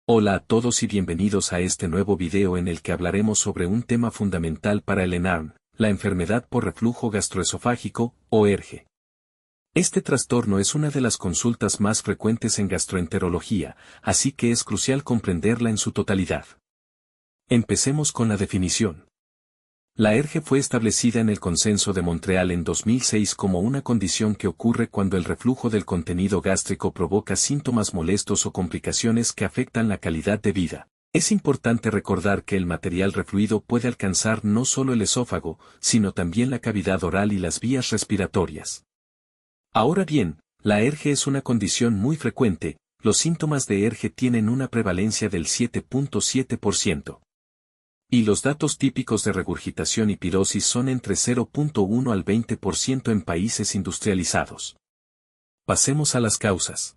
Hola a todos y bienvenidos a este nuevo video en el que hablaremos sobre un tema fundamental para el ENARM, la enfermedad por reflujo gastroesofágico, o ERGE. Este trastorno es una de las consultas más frecuentes en gastroenterología, así que es crucial comprenderla en su totalidad. Empecemos con la definición. La ERGE fue establecida en el Consenso de Montreal en 2006 como una condición que ocurre cuando el reflujo del contenido gástrico provoca síntomas molestos o complicaciones que afectan la calidad de vida. Es importante recordar que el material refluido puede alcanzar no solo el esófago, sino también la cavidad oral y las vías respiratorias. Ahora bien, la ERGE es una condición muy frecuente, los síntomas de ERGE tienen una prevalencia del 7.7%. Y los datos típicos de regurgitación y pirosis son entre 0.1 al 20% en países industrializados. Pasemos a las causas.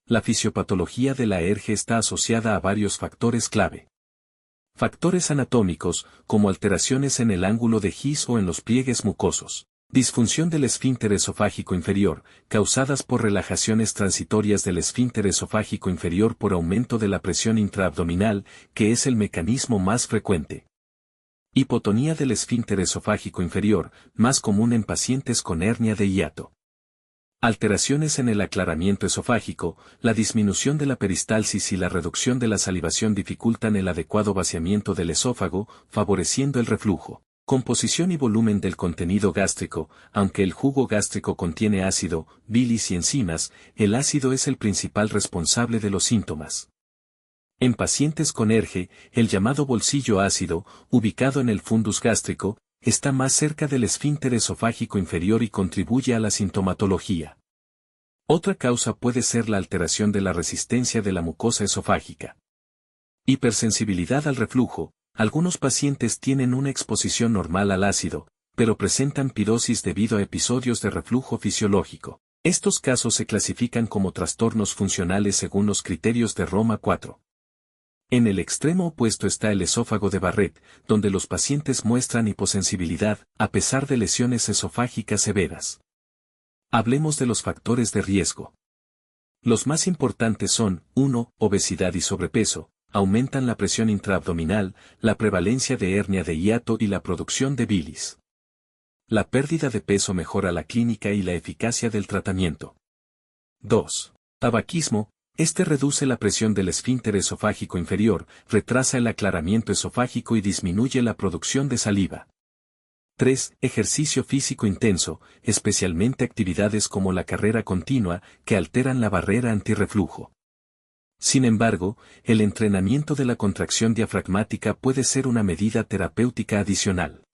La fisiopatología de la ERGE está asociada a varios factores clave. Factores anatómicos, como alteraciones en el ángulo de His o en los pliegues mucosos. Disfunción del esfínter esofágico inferior, causadas por relajaciones transitorias del esfínter esofágico inferior por aumento de la presión intraabdominal, que es el mecanismo más frecuente. Hipotonía del esfínter esofágico inferior, más común en pacientes con hernia de hiato. Alteraciones en el aclaramiento esofágico, la disminución de la peristalsis y la reducción de la salivación dificultan el adecuado vaciamiento del esófago, favoreciendo el reflujo. Composición y volumen del contenido gástrico, aunque el jugo gástrico contiene ácido, bilis y enzimas, el ácido es el principal responsable de los síntomas. En pacientes con ERGE, el llamado bolsillo ácido, ubicado en el fundus gástrico, está más cerca del esfínter esofágico inferior y contribuye a la sintomatología. Otra causa puede ser la alteración de la resistencia de la mucosa esofágica. Hipersensibilidad al reflujo. Algunos pacientes tienen una exposición normal al ácido, pero presentan pirosis debido a episodios de reflujo fisiológico. Estos casos se clasifican como trastornos funcionales según los criterios de Roma 4. En el extremo opuesto está el esófago de Barrett, donde los pacientes muestran hiposensibilidad, a pesar de lesiones esofágicas severas. Hablemos de los factores de riesgo. Los más importantes son, 1. Obesidad y sobrepeso. Aumentan la presión intraabdominal, la prevalencia de hernia de hiato y la producción de bilis. La pérdida de peso mejora la clínica y la eficacia del tratamiento. 2. Tabaquismo. Este reduce la presión del esfínter esofágico inferior, retrasa el aclaramiento esofágico y disminuye la producción de saliva. 3. Ejercicio físico intenso, especialmente actividades como la carrera continua, que alteran la barrera antirreflujo. Sin embargo, el entrenamiento de la contracción diafragmática puede ser una medida terapéutica adicional.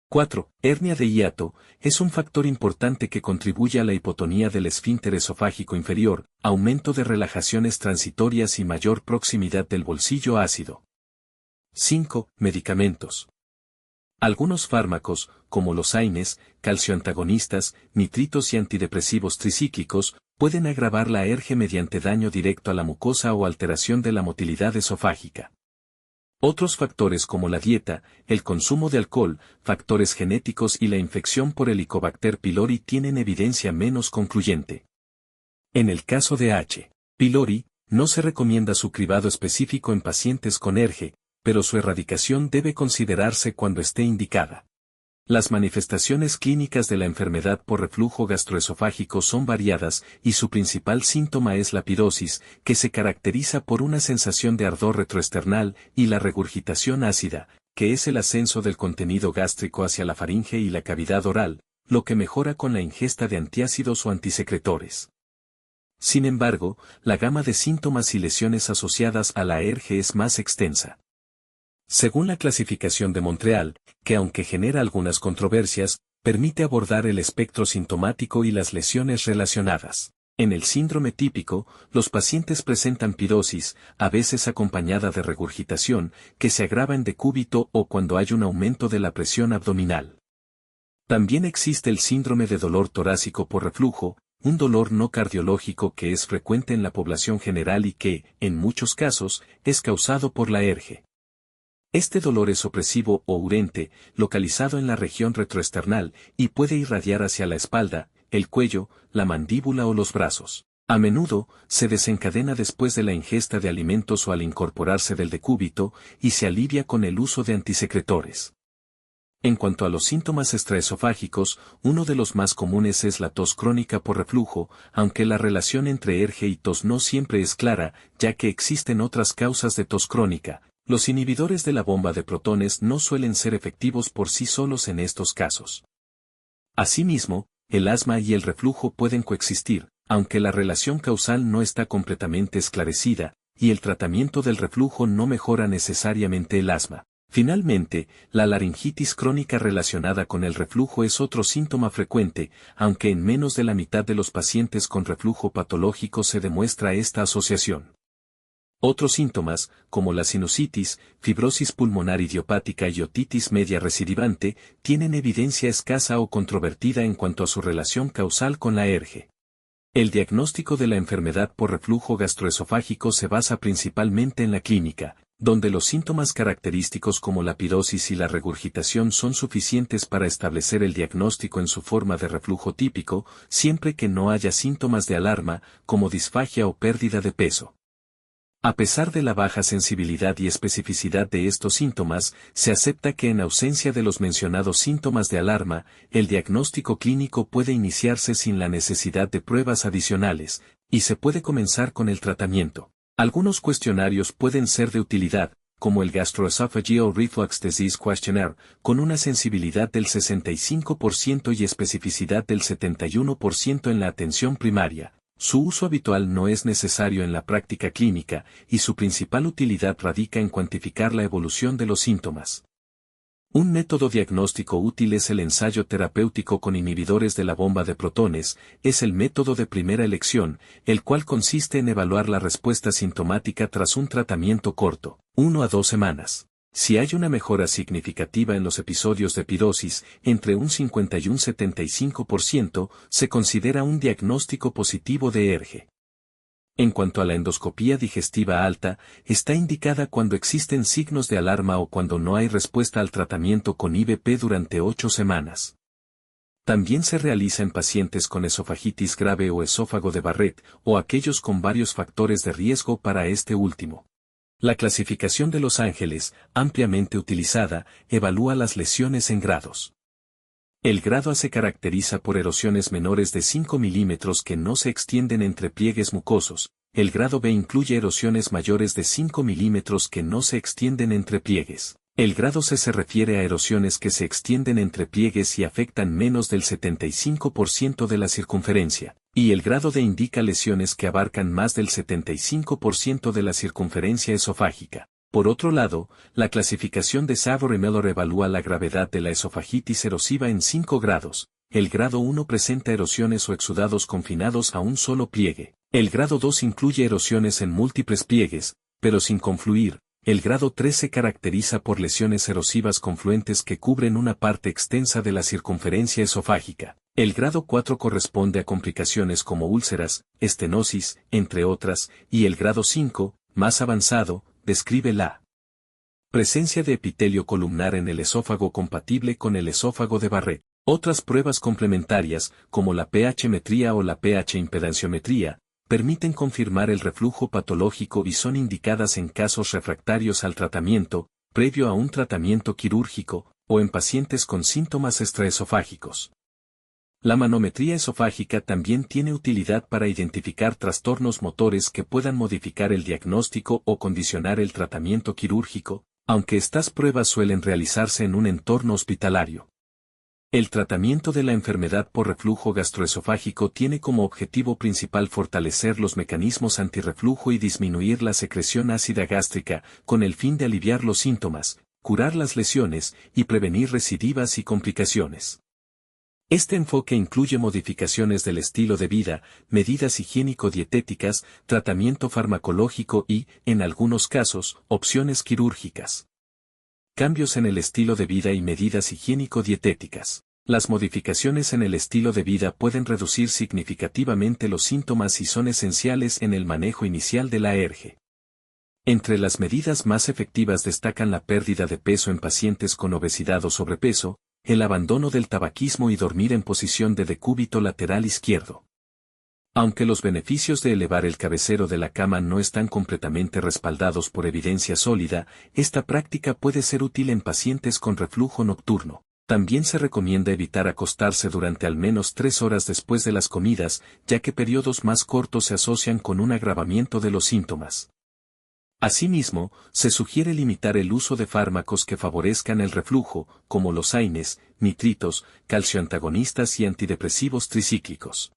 4. Hernia de hiato, es un factor importante que contribuye a la hipotonía del esfínter esofágico inferior, aumento de relajaciones transitorias y mayor proximidad del bolsillo ácido. 5. Medicamentos. Algunos fármacos, como los AINES, calcioantagonistas, nitritos y antidepresivos tricíclicos, pueden agravar la ERGE mediante daño directo a la mucosa o alteración de la motilidad esofágica. Otros factores como la dieta, el consumo de alcohol, factores genéticos y la infección por Helicobacter pylori tienen evidencia menos concluyente. En el caso de H. pylori, no se recomienda su cribado específico en pacientes con ERGE, pero su erradicación debe considerarse cuando esté indicada. Las manifestaciones clínicas de la enfermedad por reflujo gastroesofágico son variadas y su principal síntoma es la pirosis, que se caracteriza por una sensación de ardor retroesternal, y la regurgitación ácida, que es el ascenso del contenido gástrico hacia la faringe y la cavidad oral, lo que mejora con la ingesta de antiácidos o antisecretores. Sin embargo, la gama de síntomas y lesiones asociadas a la ERGE es más extensa. Según la clasificación de Montreal, que aunque genera algunas controversias, permite abordar el espectro sintomático y las lesiones relacionadas. En el síndrome típico, los pacientes presentan pirosis, a veces acompañada de regurgitación, que se agrava en decúbito o cuando hay un aumento de la presión abdominal. También existe el síndrome de dolor torácico por reflujo, un dolor no cardiológico que es frecuente en la población general y que, en muchos casos, es causado por la ERGE. Este dolor es opresivo o urente, localizado en la región retroesternal, y puede irradiar hacia la espalda, el cuello, la mandíbula o los brazos. A menudo, se desencadena después de la ingesta de alimentos o al incorporarse del decúbito, y se alivia con el uso de antisecretores. En cuanto a los síntomas extraesofágicos, uno de los más comunes es la tos crónica por reflujo, aunque la relación entre ERGE y tos no siempre es clara, ya que existen otras causas de tos crónica. Los inhibidores de la bomba de protones no suelen ser efectivos por sí solos en estos casos. Asimismo, el asma y el reflujo pueden coexistir, aunque la relación causal no está completamente esclarecida, y el tratamiento del reflujo no mejora necesariamente el asma. Finalmente, la laringitis crónica relacionada con el reflujo es otro síntoma frecuente, aunque en menos de la mitad de los pacientes con reflujo patológico se demuestra esta asociación. Otros síntomas, como la sinusitis, fibrosis pulmonar idiopática y otitis media recidivante, tienen evidencia escasa o controvertida en cuanto a su relación causal con la ERGE. El diagnóstico de la enfermedad por reflujo gastroesofágico se basa principalmente en la clínica, donde los síntomas característicos como la pirosis y la regurgitación son suficientes para establecer el diagnóstico en su forma de reflujo típico, siempre que no haya síntomas de alarma, como disfagia o pérdida de peso. A pesar de la baja sensibilidad y especificidad de estos síntomas, se acepta que en ausencia de los mencionados síntomas de alarma, el diagnóstico clínico puede iniciarse sin la necesidad de pruebas adicionales, y se puede comenzar con el tratamiento. Algunos cuestionarios pueden ser de utilidad, como el Gastroesophageal Reflux Disease Questionnaire, con una sensibilidad del 65% y especificidad del 71% en la atención primaria. Su uso habitual no es necesario en la práctica clínica, y su principal utilidad radica en cuantificar la evolución de los síntomas. Un método diagnóstico útil es el ensayo terapéutico con inhibidores de la bomba de protones, es el método de primera elección, el cual consiste en evaluar la respuesta sintomática tras un tratamiento corto, 1 a 2 semanas. Si hay una mejora significativa en los episodios de pirosis, entre un 50 y un 75%, se considera un diagnóstico positivo de ERGE. En cuanto a la endoscopía digestiva alta, está indicada cuando existen signos de alarma o cuando no hay respuesta al tratamiento con IVP durante 8 semanas. También se realiza en pacientes con esofagitis grave o esófago de Barrett, o aquellos con varios factores de riesgo para este último. La clasificación de Los Ángeles, ampliamente utilizada, evalúa las lesiones en grados. El grado A se caracteriza por erosiones menores de 5 milímetros que no se extienden entre pliegues mucosos. El grado B incluye erosiones mayores de 5 milímetros que no se extienden entre pliegues. El grado C se refiere a erosiones que se extienden entre pliegues y afectan menos del 75% de la circunferencia, y el grado D indica lesiones que abarcan más del 75% de la circunferencia esofágica. Por otro lado, la clasificación de Savor y Mellor evalúa la gravedad de la esofagitis erosiva en 5 grados. El grado 1 presenta erosiones o exudados confinados a un solo pliegue. El grado 2 incluye erosiones en múltiples pliegues, pero sin confluir. El grado 3 se caracteriza por lesiones erosivas confluentes que cubren una parte extensa de la circunferencia esofágica. El grado 4 corresponde a complicaciones como úlceras, estenosis, entre otras, y el grado 5, más avanzado, describe la presencia de epitelio columnar en el esófago compatible con el esófago de Barrett. Otras pruebas complementarias, como la pH-metría o la pH-impedanciometría, permiten confirmar el reflujo patológico y son indicadas en casos refractarios al tratamiento, previo a un tratamiento quirúrgico, o en pacientes con síntomas extraesofágicos. La manometría esofágica también tiene utilidad para identificar trastornos motores que puedan modificar el diagnóstico o condicionar el tratamiento quirúrgico, aunque estas pruebas suelen realizarse en un entorno hospitalario. El tratamiento de la enfermedad por reflujo gastroesofágico tiene como objetivo principal fortalecer los mecanismos antirreflujo y disminuir la secreción ácida gástrica, con el fin de aliviar los síntomas, curar las lesiones y prevenir recidivas y complicaciones. Este enfoque incluye modificaciones del estilo de vida, medidas higiénico-dietéticas, tratamiento farmacológico y, en algunos casos, opciones quirúrgicas. Cambios en el estilo de vida y medidas higiénico-dietéticas. Las modificaciones en el estilo de vida pueden reducir significativamente los síntomas y son esenciales en el manejo inicial de la ERGE. Entre las medidas más efectivas destacan la pérdida de peso en pacientes con obesidad o sobrepeso, el abandono del tabaquismo y dormir en posición de decúbito lateral izquierdo. Aunque los beneficios de elevar el cabecero de la cama no están completamente respaldados por evidencia sólida, esta práctica puede ser útil en pacientes con reflujo nocturno. También se recomienda evitar acostarse durante al menos 3 horas después de las comidas, ya que periodos más cortos se asocian con un agravamiento de los síntomas. Asimismo, se sugiere limitar el uso de fármacos que favorezcan el reflujo, como los AINES, nitritos, calcioantagonistas y antidepresivos tricíclicos.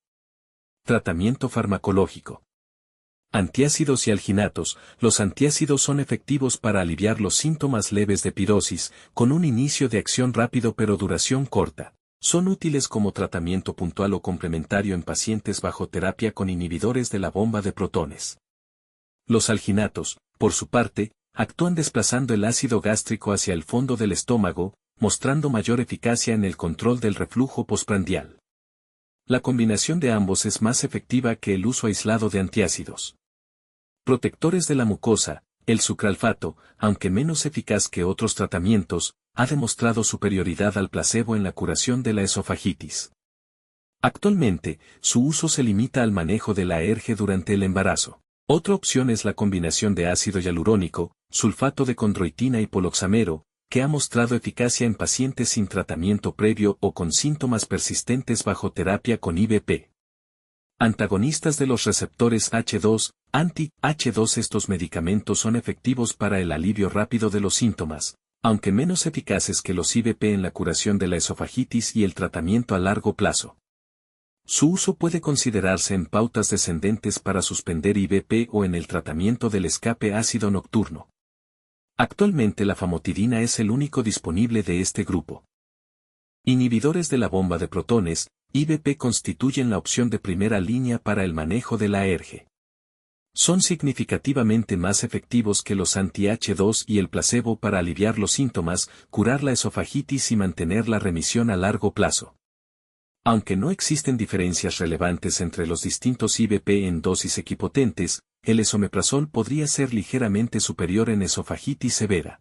Tratamiento farmacológico. Antiácidos y alginatos. Los antiácidos son efectivos para aliviar los síntomas leves de pirosis, con un inicio de acción rápido pero duración corta. Son útiles como tratamiento puntual o complementario en pacientes bajo terapia con inhibidores de la bomba de protones. Los alginatos, por su parte, actúan desplazando el ácido gástrico hacia el fondo del estómago, mostrando mayor eficacia en el control del reflujo postprandial. La combinación de ambos es más efectiva que el uso aislado de antiácidos. Protectores de la mucosa. El sucralfato, aunque menos eficaz que otros tratamientos, ha demostrado superioridad al placebo en la curación de la esofagitis. Actualmente, su uso se limita al manejo de la alergia durante el embarazo. Otra opción es la combinación de ácido hialurónico, sulfato de condroitina y poloxamero, que ha mostrado eficacia en pacientes sin tratamiento previo o con síntomas persistentes bajo terapia con IVP. Antagonistas de los receptores H2, anti-H2. Estos medicamentos son efectivos para el alivio rápido de los síntomas, aunque menos eficaces que los IVP en la curación de la esofagitis y el tratamiento a largo plazo. Su uso puede considerarse en pautas descendentes para suspender IVP o en el tratamiento del escape ácido nocturno. Actualmente la famotidina es el único disponible de este grupo. Inhibidores de la bomba de protones, IVP constituyen la opción de primera línea para el manejo de la ERGE. Son significativamente más efectivos que los anti-H2 y el placebo para aliviar los síntomas, curar la esofagitis y mantener la remisión a largo plazo. Aunque no existen diferencias relevantes entre los distintos IVP en dosis equipotentes, el esomeprazol podría ser ligeramente superior en esofagitis severa.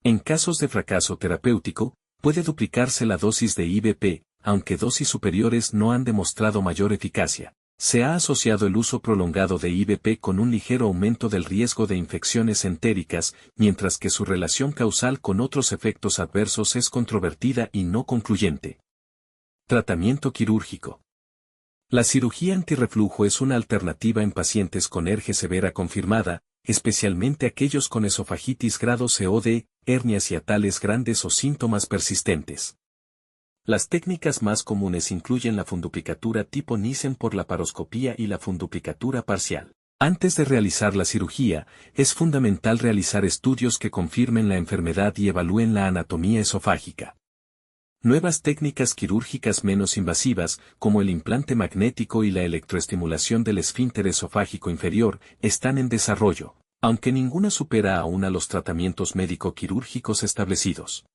En casos de fracaso terapéutico, puede duplicarse la dosis de IVP, aunque dosis superiores no han demostrado mayor eficacia. Se ha asociado el uso prolongado de IVP con un ligero aumento del riesgo de infecciones entéricas, mientras que su relación causal con otros efectos adversos es controvertida y no concluyente. Tratamiento quirúrgico. La cirugía antirreflujo es una alternativa en pacientes con ERGE severa confirmada, especialmente aquellos con esofagitis grado C o D, hernias hiatales grandes o síntomas persistentes. Las técnicas más comunes incluyen la funduplicatura tipo Nissen por laparoscopía y la funduplicatura parcial. Antes de realizar la cirugía, es fundamental realizar estudios que confirmen la enfermedad y evalúen la anatomía esofágica. Nuevas técnicas quirúrgicas menos invasivas, como el implante magnético y la electroestimulación del esfínter esofágico inferior, están en desarrollo, aunque ninguna supera aún a los tratamientos médico-quirúrgicos establecidos.